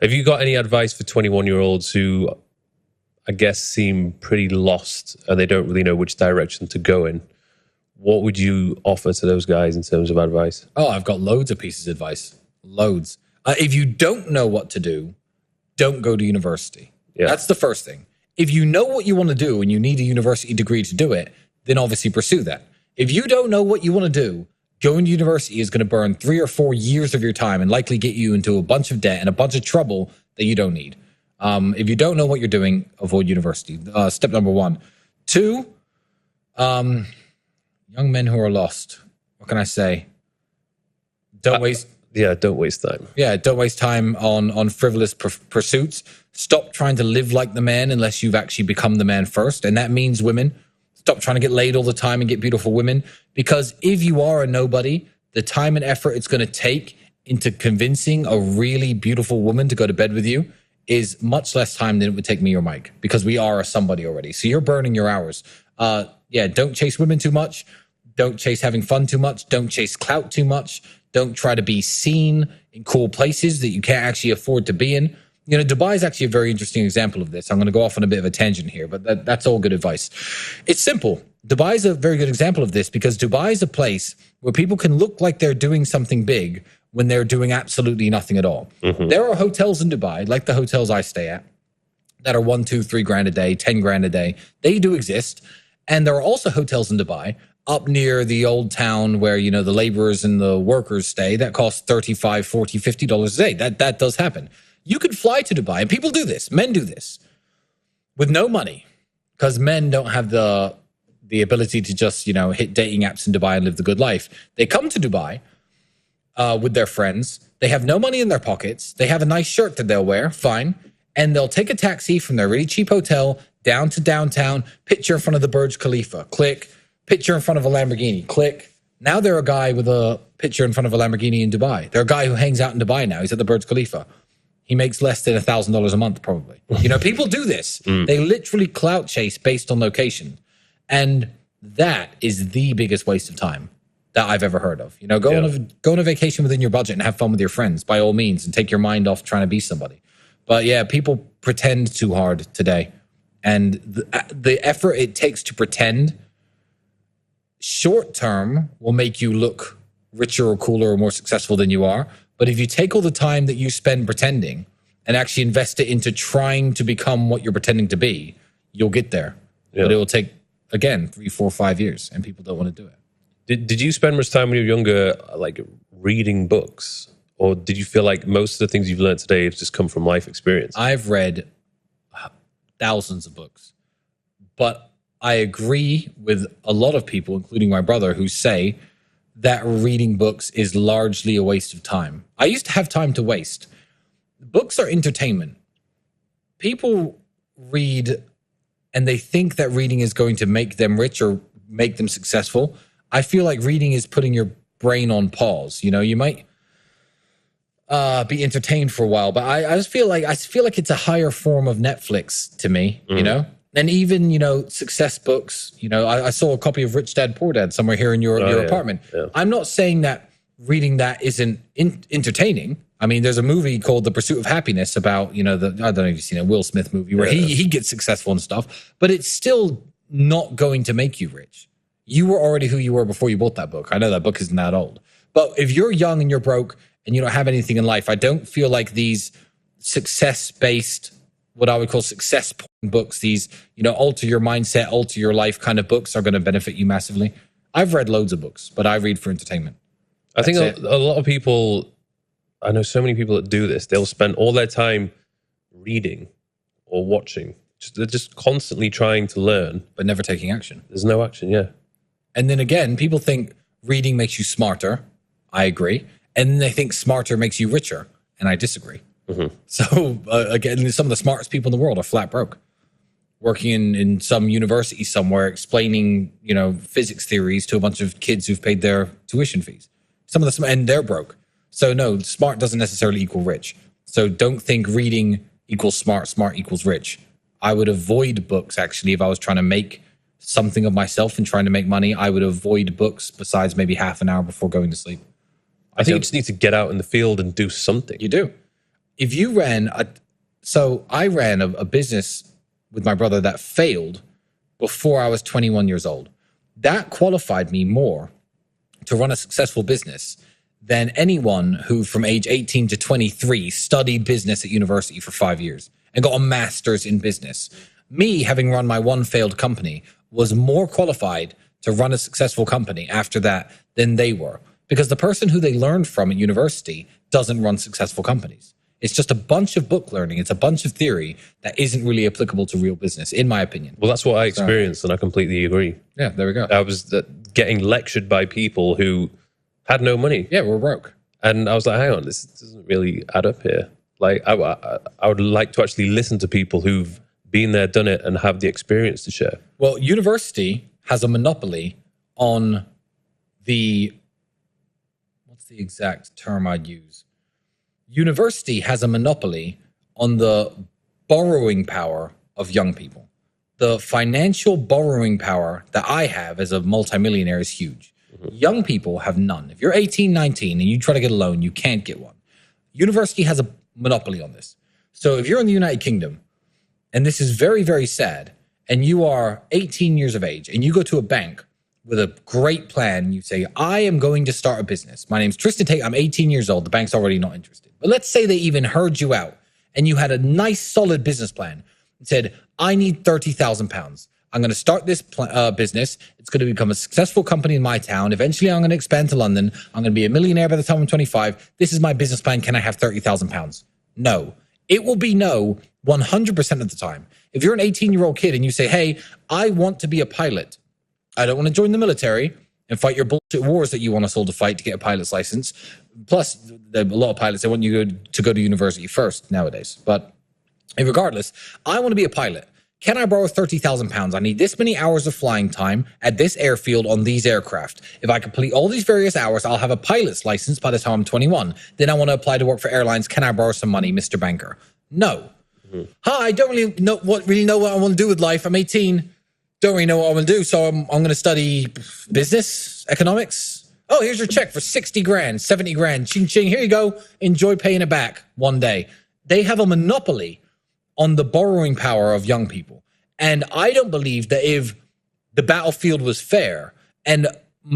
Have you got any advice for 21-year-olds who, I guess, seem pretty lost and they don't really know which direction to go in? What would you offer to those guys in terms of advice? Oh, I've got loads of pieces of advice. Loads. If you don't know what to do, don't go to university. Yeah. That's the first thing. If you know what you want to do and you need a university degree to do it, then obviously pursue that. If you don't know what you want to do, going to university is going to burn 3 or 4 years of your time and likely get you into a bunch of debt and a bunch of trouble that you don't need. If you don't know what you're doing, avoid university. Step number 1. 2, young men who are lost. What can I say? Don't waste time. Yeah, don't waste time on frivolous pursuits. Stop trying to live like the man unless you've actually become the man first. And that means women. Stop trying to get laid all the time and get beautiful women. Because if you are a nobody, the time and effort it's going to take into convincing a really beautiful woman to go to bed with you is much less time than it would take me or Mike, because we are a somebody already. So you're burning your hours. Don't chase women too much. Don't chase having fun too much. Don't chase clout too much. Don't try to be seen in cool places that you can't actually afford to be in. You know, Dubai is actually a very interesting example of this. I'm going to go off on a bit of a tangent here, but that's all good advice. It's simple. Dubai is a very good example of this because Dubai is a place where people can look like they're doing something big when they're doing absolutely nothing at all. Mm-hmm. There are hotels in Dubai, like the hotels I stay at, that are 1, 2, 3 grand a day, 10 grand a day. They do exist. And there are also hotels in Dubai up near the old town where, you know, the laborers and the workers stay that cost $35, $40, $50 a day. That does happen. You could fly to Dubai, and people do this. Men do this with no money because men don't have the ability to just, you know, hit dating apps in Dubai and live the good life. They come to Dubai with their friends. They have no money in their pockets. They have a nice shirt that they'll wear, fine. And they'll take a taxi from their really cheap hotel down to downtown, picture in front of the Burj Khalifa, click, picture in front of a Lamborghini, click. Now they're a guy with a picture in front of a Lamborghini in Dubai. They're a guy who hangs out in Dubai now. He's at the Burj Khalifa. He makes less than $1,000 a month, probably. You know, people do this. They literally clout chase based on location. And that is the biggest waste of time that I've ever heard of. You know, go on a vacation within your budget and have fun with your friends, by all means, and take your mind off trying to be somebody. But yeah, people pretend too hard today. And the effort it takes to pretend short term will make you look richer or cooler or more successful than you are. But if you take all the time that you spend pretending and actually invest it into trying to become what you're pretending to be, you'll get there. Yeah. But it will take, again, 3, 4, 5 years, and people don't want to do it. Did you spend much time when you were younger, like reading books? Or did you feel like most of the things you've learned today have just come from life experience? I've read thousands of books. But I agree with a lot of people, including my brother, who say that reading books is largely a waste of time. I used to have time to waste. Books are entertainment. People read and they think that reading is going to make them rich or make them successful. I feel like reading is putting your brain on pause. You know, you might be entertained for a while, but I just feel like it's a higher form of Netflix to me, you know? And even, you know, success books, you know, I saw a copy of Rich Dad, Poor Dad somewhere here in your apartment. Yeah. I'm not saying that reading that isn't entertaining. I mean, there's a movie called The Pursuit of Happiness about, you know, I don't know if you've seen a Will Smith movie where he gets successful and stuff, but it's still not going to make you rich. You were already who you were before you bought that book. I know that book isn't that old. But if you're young and you're broke and you don't have anything in life, I don't feel like these success-based, what I would call success books, these, you know, alter your mindset, alter your life kind of books are going to benefit you massively. I've read loads of books, but I read for entertainment. I think a lot of people, I know so many people that do this. They'll spend all their time reading or watching. They're just constantly trying to learn. But never taking action. There's no action, yeah. And then again, people think reading makes you smarter. I agree. And then they think smarter makes you richer. And I disagree. Mm-hmm. So again, some of the smartest people in the world are flat broke. Working in some university somewhere explaining, you know, physics theories to a bunch of kids who've paid their tuition fees. Some of them, and they're broke. So no, smart doesn't necessarily equal rich. So don't think reading equals smart, smart equals rich. I would avoid books, actually, if I was trying to make something of myself and trying to make money. I would avoid books besides maybe half an hour before going to sleep. I think you just need to get out in the field and do something. You do. if you ran I ran a business with my brother that failed before I was 21 years old. That qualified me more to run a successful business than anyone who from age 18 to 23 studied business at university for 5 years and got a master's in business. Me, having run my one failed company, was more qualified to run a successful company after that than they were. Because the person who they learned from at university doesn't run successful companies. It's just a bunch of book learning. It's a bunch of theory that isn't really applicable to real business, in my opinion. Well, that's what I experienced, and I completely agree. Yeah, there we go. I was getting lectured by people who had no money. Yeah, we're broke. And I was like, hang on, this doesn't really add up here. Like, I would like to actually listen to people who've been there, done it, and have the experience to share. Well, university has a monopoly on what's the exact term I'd use? University has a monopoly on the borrowing power of young people. The financial borrowing power that I have as a multimillionaire is huge. Mm-hmm. Young people have none. If you're 18, 19, and you try to get a loan, you can't get one. University has a monopoly on this. So if you're in the United Kingdom, and this is very, very sad, and you are 18 years of age, and you go to a bank with a great plan, you say, I am going to start a business. My name's Tristan Tate. I'm 18 years old. The bank's already not interested. But let's say they even heard you out and you had a nice, solid business plan and said, I need £30,000. I'm going to start this business. It's going to become a successful company in my town. Eventually, I'm going to expand to London. I'm going to be a millionaire by the time I'm 25. This is my business plan. Can I have £30,000? No. It will be no 100% of the time. If you're an 18-year-old kid and you say, hey, I want to be a pilot. I don't want to join the military and fight your bullshit wars that you want us all to fight to get a pilot's license. Plus, a lot of pilots, they want you to go to university first nowadays. But regardless, I want to be a pilot. Can I borrow £30,000? I need this many hours of flying time at this airfield on these aircraft. If I complete all these various hours, I'll have a pilot's license by the time I'm 21. Then I want to apply to work for airlines. Can I borrow some money, Mr. Banker? No. Mm-hmm. Hi, I don't really know what I want to do with life. I'm 18. Don't really know what I want to do. So I'm going to study business, economics. Oh, here's your check for 60 grand, 70 grand. Ching, ching. Here you go. Enjoy paying it back one day. They have a monopoly on the borrowing power of young people. And I don't believe that if the battlefield was fair and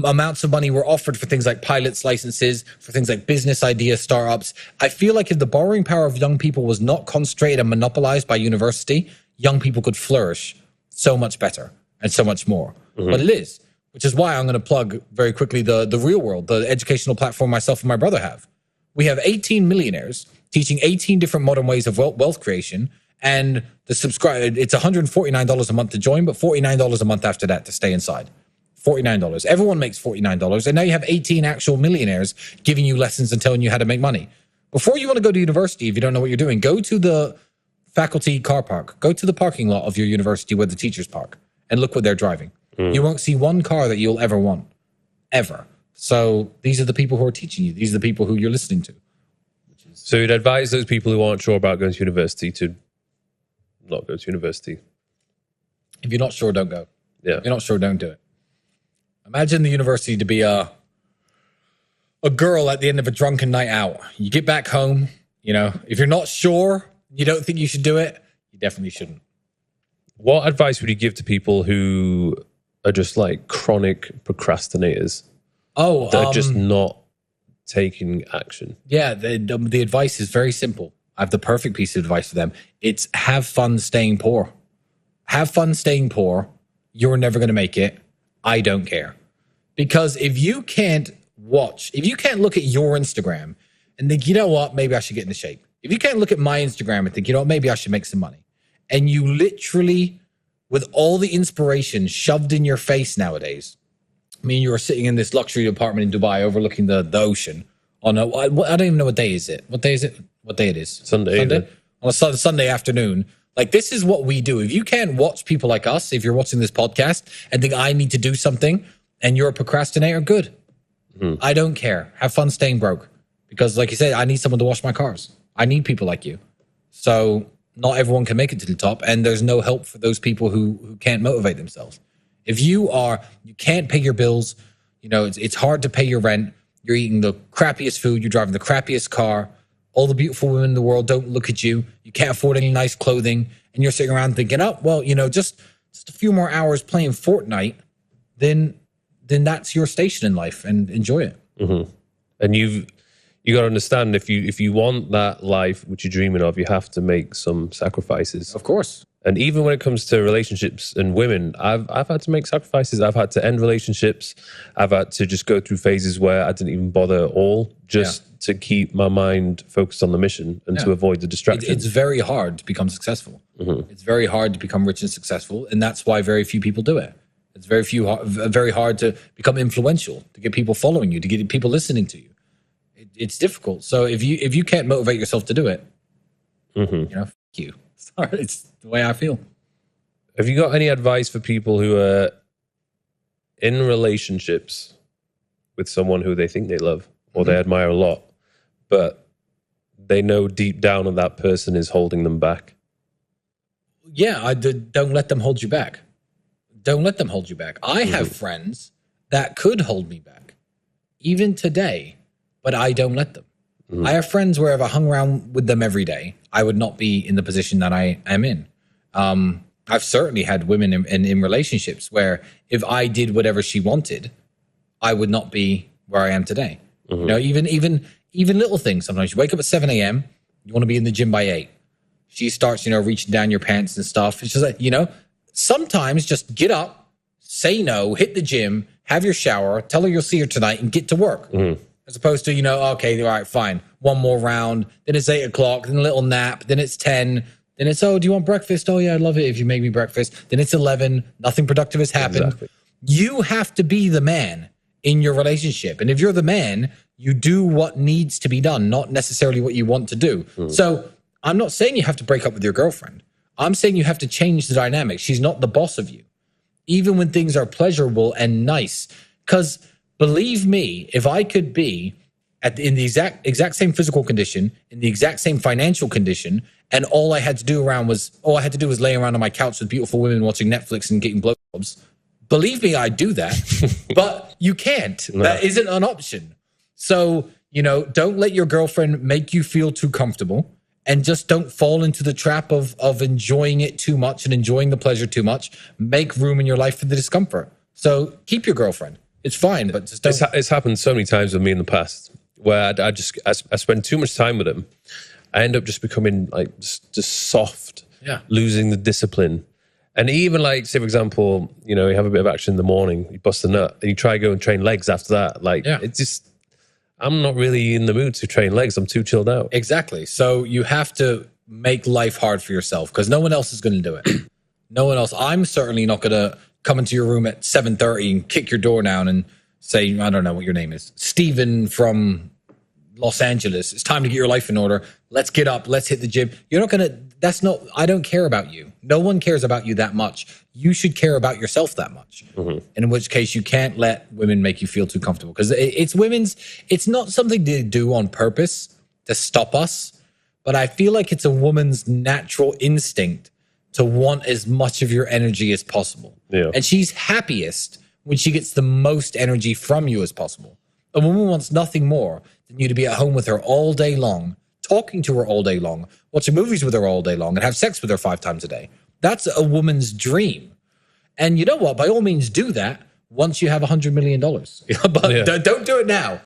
amounts of money were offered for things like pilots licenses, for things like business idea startups, I feel like if the borrowing power of young people was not concentrated and monopolized by university, young people could flourish so much better and so much more. Mm-hmm. But it is, which is why I'm going to plug very quickly the Real World, the educational platform myself and my brother have. We have 18 millionaires teaching 18 different modern ways of wealth creation. And it's $149 a month to join, but $49 a month after that to stay inside. $49. Everyone makes $49. And now you have 18 actual millionaires giving you lessons and telling you how to make money. Before you want to go to university, if you don't know what you're doing, go to the faculty car park. Go to the parking lot of your university where the teachers park and look what they're driving. Mm. You won't see one car that you'll ever want. Ever. So these are the people who are teaching you. These are the people who you're listening to. So you'd advise those people who aren't sure about going to university to not go to university. If you're not sure, don't go. Yeah. If you're not sure, don't do it. Imagine the university to be a girl at the end of a drunken night out. You get back home, if you're not sure, you don't think you should do it, you definitely shouldn't. What advice would you give to people who are just like chronic procrastinators? They're just not taking action. Yeah, the advice is very simple. I have the perfect piece of advice for them. It's have fun staying poor. Have fun staying poor. You're never going to make it. I don't care. Because if you can't look at your Instagram and think, you know what, maybe I should get into shape. If you can't look at my Instagram and think, maybe I should make some money. And you literally, with all the inspiration shoved in your face nowadays, you are sitting in this luxury apartment in Dubai overlooking the ocean. I don't even know what day is it. What day is it? What day it is? Sunday? On a Sunday afternoon. Like, this is what we do. If you can't watch people like us, if you're watching this podcast and think I need to do something and you're a procrastinator, good. Mm-hmm. I don't care. Have fun staying broke. Because like you said, I need someone to wash my cars. I need people like you. So not everyone can make it to the top, and there's no help for those people who can't motivate themselves. If you can't pay your bills, it's hard to pay your rent, you're eating the crappiest food, you're driving the crappiest car, All the beautiful women in the world don't look at you. You can't afford any nice clothing. And you're sitting around thinking, oh, well, just a few more hours playing Fortnite, then that's your station in life, and enjoy it. Mm-hmm. And you got to understand, if you want that life which you're dreaming of, you have to make some sacrifices. Of course. And even when it comes to relationships and women, I've had to make sacrifices. I've had to end relationships. I've had to just go through phases where I didn't even bother at all, just to keep my mind focused on the mission and to avoid the distractions. It's very hard to become successful. Mm-hmm. It's very hard to become rich and successful, and that's why very few people do it. It's very hard to become influential, to get people following you, to get people listening to you. It's difficult. So if you can't motivate yourself to do it, fuck you. Sorry, it's the way I feel. Have you got any advice for people who are in relationships with someone who they think they love or they admire a lot, but they know deep down that person is holding them back? Yeah, don't let them hold you back. Don't let them hold you back. I have friends that could hold me back, even today, but I don't let them. I have friends where if I hung around with them every day, I would not be in the position that I am in. I've certainly had women in relationships where if I did whatever she wanted, I would not be where I am today. Even little things. Sometimes you wake up at 7 a.m., you want to be in the gym by 8. She starts, reaching down your pants and stuff. It's just like, sometimes just get up, say no, hit the gym, have your shower, tell her you'll see her tonight, and get to work. As opposed to, okay, all right, fine. One more round. Then it's 8 o'clock. Then a little nap. Then it's 10. Then it's, oh, do you want breakfast? Oh, yeah, I'd love it if you make me breakfast. Then it's 11. Nothing productive has happened. Exactly. You have to be the man in your relationship. And if you're the man, you do what needs to be done, not necessarily what you want to do. So I'm not saying you have to break up with your girlfriend. I'm saying you have to change the dynamic. She's not the boss of you, even when things are pleasurable and nice. Because believe me, if I could be in the exact same physical condition, in the exact same financial condition, and all I had to do was lay around on my couch with beautiful women watching Netflix and getting blowjobs, believe me, I'd do that. But you can't. No. That isn't an option. So, don't let your girlfriend make you feel too comfortable, and just don't fall into the trap of enjoying it too much and enjoying the pleasure too much. Make room in your life for the discomfort. So keep your girlfriend. It's fine, but just don't. It's happened so many times with me in the past where I spend too much time with him. I end up just becoming like just soft, losing the discipline. And even like, say for example, you have a bit of action in the morning, you bust a nut, and you try to go and train legs after that. Like it's just, I'm not really in the mood to train legs. I'm too chilled out. Exactly. So you have to make life hard for yourself because no one else is going to do it. No one else. I'm certainly not going to come into your room at 7:30 and kick your door down and say, I don't know what your name is, Steven from Los Angeles. It's time to get your life in order. Let's get up. Let's hit the gym. You're not going to, I don't care about you. No one cares about you that much. You should care about yourself that much. In which case you can't let women make you feel too comfortable because it's not something they do on purpose to stop us, but I feel like it's a woman's natural instinct to want as much of your energy as possible. Yeah. And she's happiest when she gets the most energy from you as possible. A woman wants nothing more than you to be at home with her all day long, talking to her all day long, watching movies with her all day long, and have sex with her 5 times a day. That's a woman's dream. And you know what? By all means, do that once you have $100 million. But don't do it now.